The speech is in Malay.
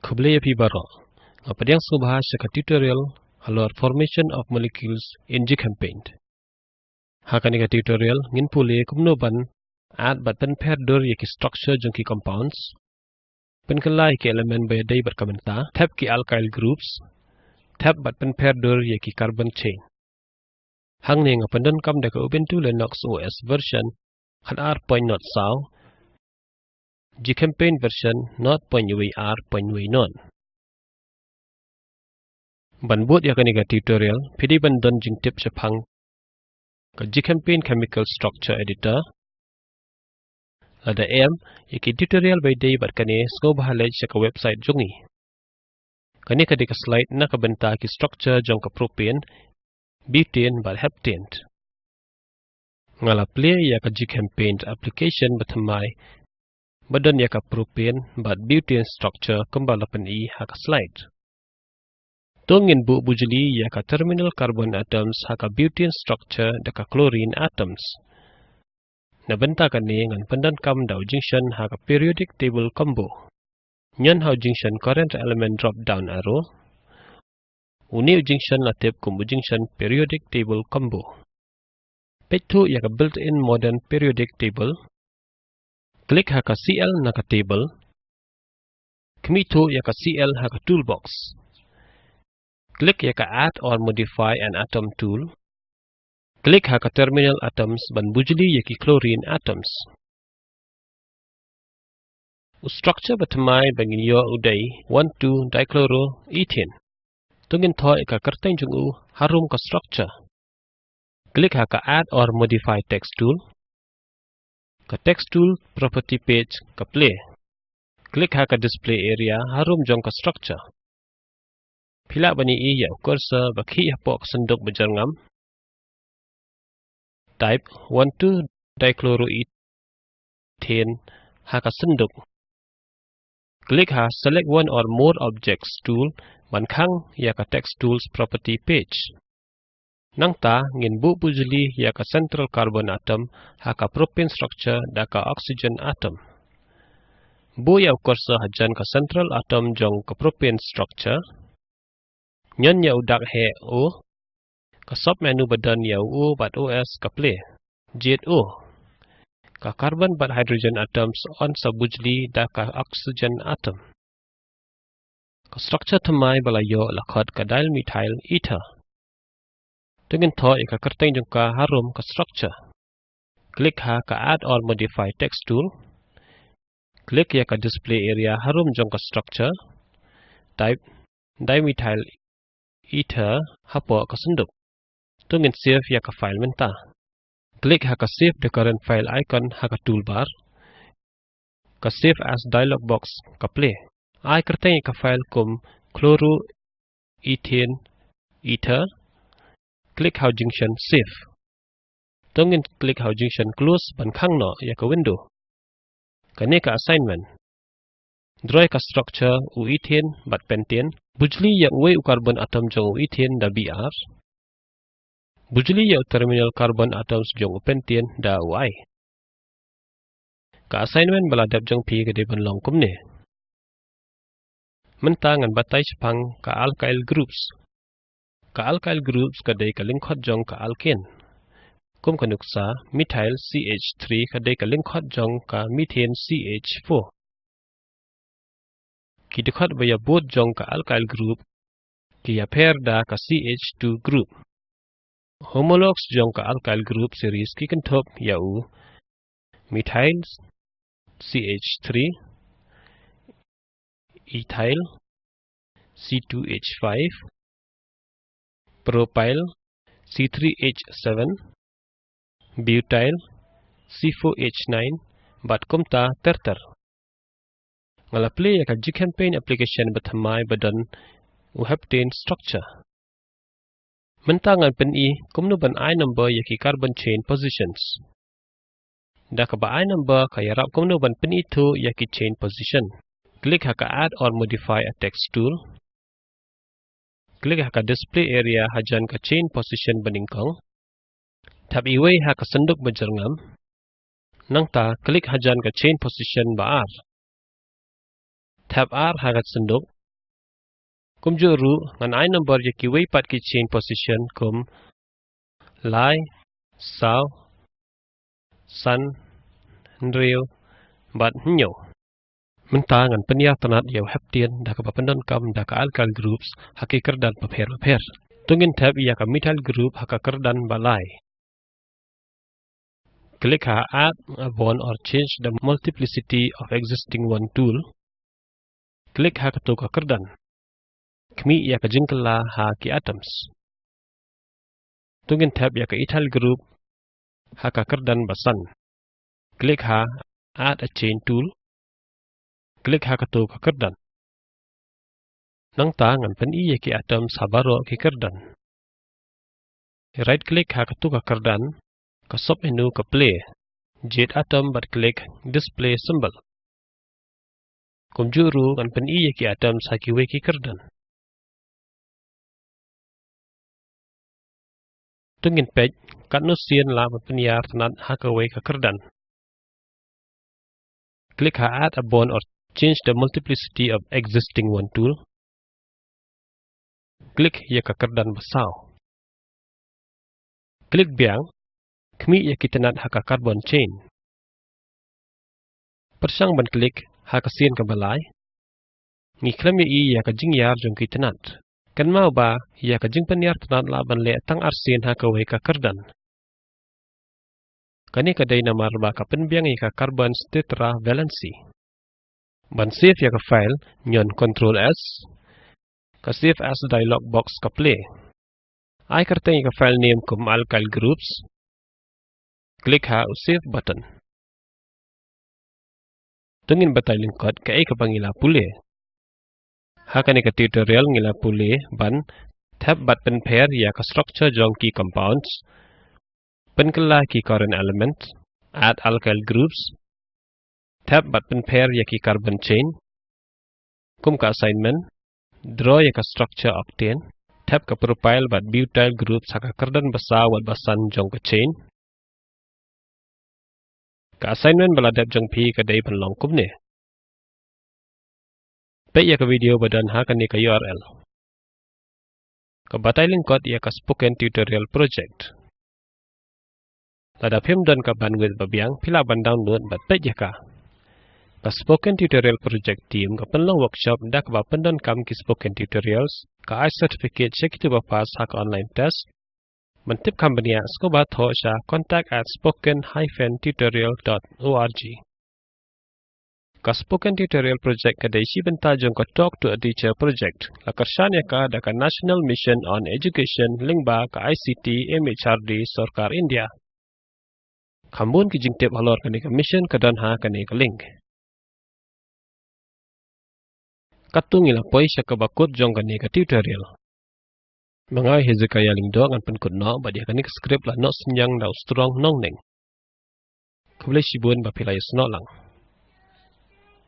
Khublaya pi baro. Ngapadyang subha sa tutorial halor formation of molecules in GChemPaint. Hakani ka tutorial ngin puli kumno ban add bat pen pair dor yaki structure jong ki compounds. Pen kalai ki element by day bat kamenta. Tab ki alkyl groups. Tab bat pen pair dor yaki carbon chain. Hang ni ngapandan kam deka Ubuntu Linux OS version had R.not saw. GChemPaint version not.ur.non. Ban buat yakani ka tutorial pidi ban don jing tip chapang ka GChemPaint chemical structure editor. Lada yaki tutorial by day bat kani sko bahalaj sa ka website jongi. Kani ka dika slide na kabenta ki structure jong ka propane, butane bat heptane. Ngala play ya ka GChemPaint application batamai badan ya ka propane bat butane structure kembalapan haka slide. Tongin bu bujuli ya ka terminal carbon atoms haka butane structure deka chlorine atoms. Nabenta kani ngan pandan kam daw junction haka periodic table combo. Nyan how junction current element drop down arrow. Uniu junction latip kumbu junction periodic table combo. Petu ya ka built-in modern periodic table. Klik haka CL naka table. Kmito yaka CL haka toolbox. Klik yaka add or modify an atom tool. Klik haka terminal atoms ban bujuli yaki chlorine atoms. Structure batamai bangin yo uday 1,2-dichloroethane. Tungin thoi ka kartain jungu harum ka structure. Klik haka add or modify text tool. Ka text tool property page ka play. Klik haka display area harum jong ka structure. Pila bani iya cursor bakhi hapok senduk berjangam. Type 1,2-dichloroethane haka senduk. Klik ha select one or more objects tool bankang yaka text tools property page. Nangta ngin bu bujuli yaka central carbon atom haka propane structure daka oxygen atom. Bu ya cursor hajan ka central atom jong ka propane structure. Nyan ya udak he o. Ka sub menu badan ya o bat os ka play. Jet o. Ka carbon bat hydrogen atoms on sa bujli daka oxygen atom. Ka structure tamai balayo lakhat ka dial methyl ether. Tungin thoi ka kartain jong ka harum ka structure. Klik ha ka add or modify text tool. Klik ya ka display area harum jong ka structure. Type dimethyl ether hapo ka senduk. Tungin save ya ka file menta. Klik ha ka save the current file icon ha ka toolbar. Ka save as dialog box ka play. Ai kartain ka file kum chloroethane ether. Klik how junction save. Tungin klik how junction close ban khang no ya ka window. Kani ka assignment. Draw ka structure u ethane bat pentane. Bujli ya uwe u carbon atom jong u ethane da BR. Bujli ya terminal carbon atoms jong u pentane da UI. Ka assignment baladap jong pi ka deban long kumne. Mentangan batai sepang ka alkyl groups. Ka alkyl groups kadai ka linkhot jong ka alkane. Kum kanuksa methyl CH3 kadai ka linkhot jong ka methane CH4. Ki dikhat baya both jong ka alkyl group ki ya pair da ka CH2 group. Homologs jong ka alkyl group series ki kentop ya u methyl CH3 ethyl C2H5 propyl C3H7 butyl C4H9 bat kumta terter. Ngala play ya ka GChemPaint application bathamai badan u heptane structure. Mentangan pen kumno ban I number yaki carbon chain positions. Da ka ba I number ka yarap kumno ban pen itu yaki chain position. Klik haka add or modify a text tool. Klik haka display area hajan ka chain position baningkong. Tab iwe haka senduk berjangam. Nangta klik hajan ka chain position ba R. Tab R hagat senduk kum juru ngan I number ye ki way pat ki chain position kum lai sao san real bat nyo menta ngan penia tanat yau heptien da ka papandan kam da ka alkyl groups haki kerdan paper tungin tab ya ka methyl group haka kerdan balai. Click ha add a bond or change the multiplicity of existing one tool. Click ha ka to ka kerdan kmi ya ka jingkala ha ki atoms. Tungin tab ya ka ethyl group haka kerdan basan. Click ha add a chain tool. Click ha ka to ka kerdan. Nang ta ngan pen I ya ki atoms habaro ki kerdan. Right click ha ka to ka kerdan ka sub menu ka play. Jet atom but click display symbol. Kum juru ngan pen I ya ki atoms haki we ki kerdan. Tungin page kat no sien la peniar tanat haka we ka kerdan. Click ha add a bond or change the multiplicity of existing one tool. Click ya ka kerdan basau. Click biang kmi ya kitanat haka carbon chain. Persang ban klik haka sien ka balai. Ngi klam ya ka jingyar jong kitanat. Kan mau ba ya ka jing peniar tanat la ban le tang arsien haka we ka kerdan. Kani ka day namar ba ka penbiang ya ka carbon tetra valency. Ban save ya ka file nyon Ctrl S. Ka save as dialog box ka play. I kerteng ya ka file name kum alkyl groups. Click ha save button. Tungin batay lingkod ka ay kapangila puli. Haka ni ka tutorial ngila puli ban tab bat pen pair ya ka structure jong key compounds. Pen kala key current element. Add alkyl groups. Tab bat pen pair ya ki carbon chain. Kum ka assignment. Draw ya ka structure octane. Tab ka profile bat butyl groups haka kerdan basa wal basan jong ka chain. Ka assignment baladap jong pi ka day panlong kum ne. Pek ya ka video badan haka ni ka URL. Ka batay lingkod ya ka spoken tutorial project. Ladap him dan ka bandwidth babiang pila ban download bat pek ya ka. Ka spoken tutorial project team ka panlong workshop dak ba pandan kam ki spoken tutorials ka I certificate check itu ba pass hak online test. Mentip company sko ba tho sha contact@spoken-tutorial.org. Ka spoken tutorial project ka dai si benta jong ka talk to a teacher project. La karshan ya ka da ka National Mission on Education lingba ka ICT MHRD Sarkar India. Khambun ki jingtip halor ka ni ka mission ka dan ha ka ni ka link. Katung ila poi sya ka bakut jong ka ni ka tutorial. Mangai hezekaya lingdo ngan penkut no ba dia ka ni ka script la no senyang da strong nong neng. Kublai sibun ba pilai snot lang.